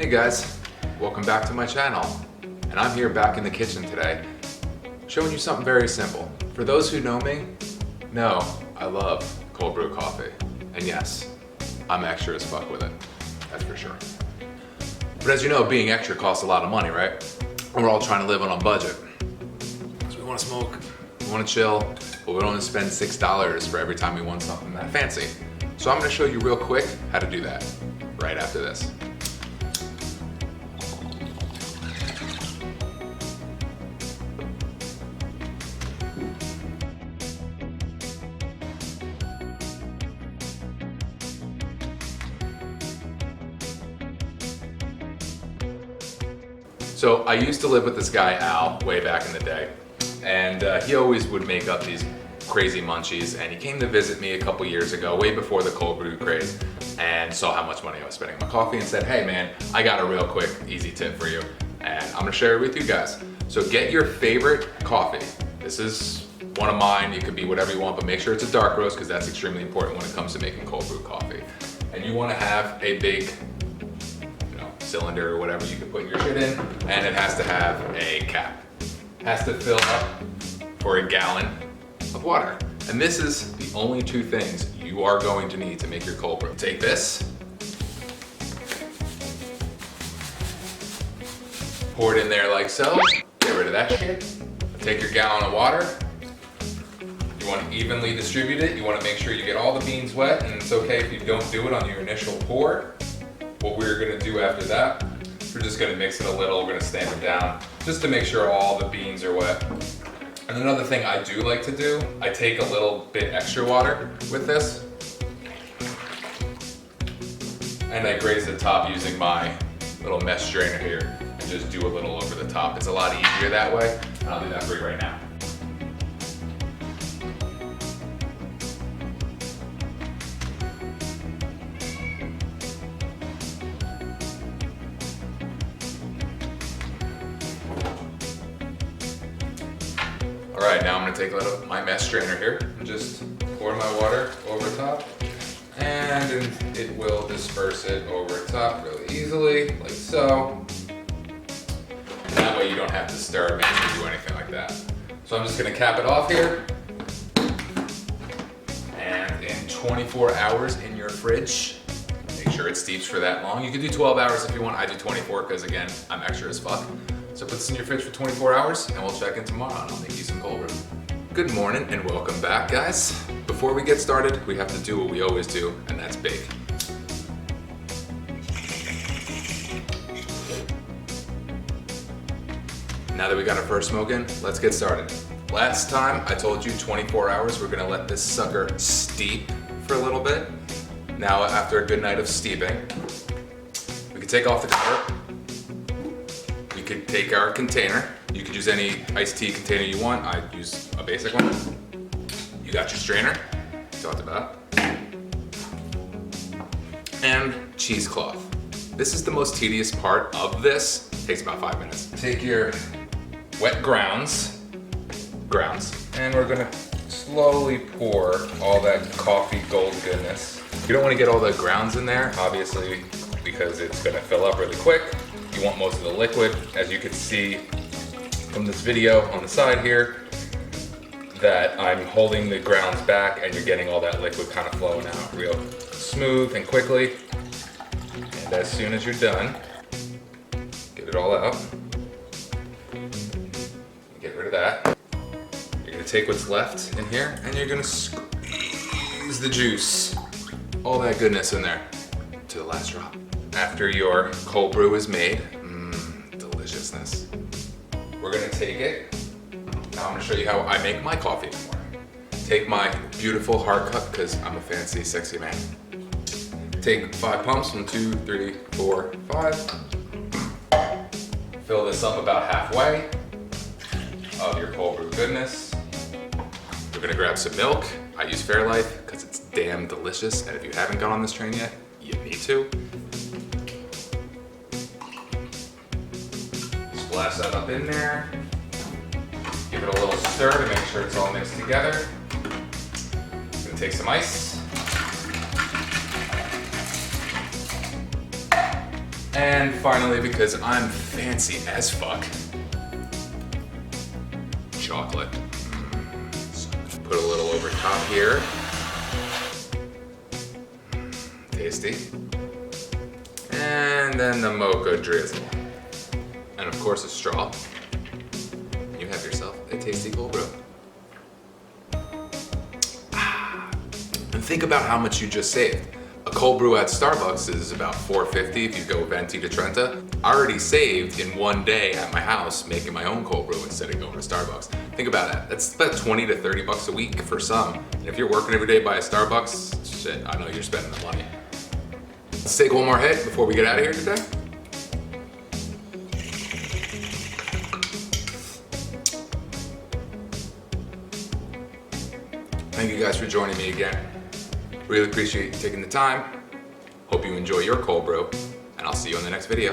Hey guys, welcome back to my channel. And I'm here back in the kitchen today, showing you something very simple. For those who know me, know I love cold brew coffee. And yes, I'm extra as fuck with it, that's for sure. But as you know, being extra costs a lot of money, right? And we're all trying to live on a budget. So we want to smoke, we want to chill, but we don't want to spend $6 for every time we want something that fancy. So I'm going to show you real quick how to do that right after this. So I used to live with this guy, Al, way back in the day. And he always would make up these crazy munchies. And he came to visit me a couple years ago, way before the cold brew craze, and saw how much money I was spending on my coffee and said, hey man, I got a real quick, easy tip for you. And I'm gonna share it with you guys. So get your favorite coffee. This is one of mine. It could be whatever you want, but make sure it's a dark roast because that's extremely important when it comes to making cold brew coffee. And you wanna have a big cylinder or whatever you can put your shit in, and it has to have a cap. It has to fill up for a gallon of water. And this is the only two things you are going to need to make your cold brew. Take this, pour it in there like so, get rid of that shit. Take your gallon of water. You want to evenly distribute it. You want to make sure you get all the beans wet, and it's okay if you don't do it on your initial pour. What we're gonna do after that, we're just gonna mix it a little, we're gonna stand it down, just to make sure all the beans are wet. And another thing I do like to do, I take a little bit extra water with this, and I graze the top using my little mesh strainer here, and just do a little over the top. It's a lot easier that way, and I'll do that for you right now. All right, now I'm gonna take a little my mesh strainer here and just pour my water over top, and it will disperse it over top really easily, like so. And that way you don't have to stir, make or do anything like that. So I'm just gonna cap it off here, and in 24 hours in your fridge, make sure it steeps for that long. You can do 12 hours if you want. I do 24 because again, I'm extra as fuck. So put this in your fridge for 24 hours and we'll check in tomorrow and I'll make you some cold brew. Good morning and welcome back, guys. Before we get started, we have to do what we always do, and that's bake. Now that we got our first smoke in, let's get started. Last time I told you 24 hours, we're gonna let this sucker steep for a little bit. Now after a good night of steeping, we can take off the cover. You could take our container. You could use any iced tea container you want. I use a basic one. You got your strainer, talked about. And cheesecloth. This is the most tedious part of this. It takes about 5 minutes. Take your wet grounds, and we're gonna slowly pour all that coffee gold goodness. You don't wanna get all the grounds in there, obviously, because it's gonna fill up really quick. You want most of the liquid. As you can see from this video on the side here, that I'm holding the grounds back and you're getting all that liquid kind of flowing out real smooth and quickly. And as soon as you're done, get it all out. Get rid of that. You're gonna take what's left in here and you're gonna squeeze the juice, all that goodness in there, to the last drop. After your cold brew is made, deliciousness. We're gonna take it. Now I'm gonna show you how I make my coffee in the morning. Take my beautiful hard cup, because I'm a fancy, sexy man. Take 5 pumps, 1, 2, 3, 4, 5. Fill this up about halfway of your cold brew goodness. We're gonna grab some milk. I use Fairlife because it's damn delicious, and if you haven't gone on this train yet, you need to. Splash that up in there. Give it a little stir to make sure it's all mixed together. I'm gonna take some ice. And finally, because I'm fancy as fuck, chocolate. Put a little over top here. Tasty. And then the mocha drizzle. And of course a straw. You have yourself a tasty cold brew. And think about how much you just saved. A cold brew at Starbucks is about $4.50 if you go venti to Trenta. I already saved in one day at my house making my own cold brew instead of going to Starbucks. Think about that. That's about 20 to 30 bucks a week for some. And if you're working every day by a Starbucks, shit, I know you're spending the money. Let's take one more hit before we get out of here today. Thank you guys for joining me again. Really appreciate you taking the time. Hope you enjoy your cold brew, and I'll see you in the next video.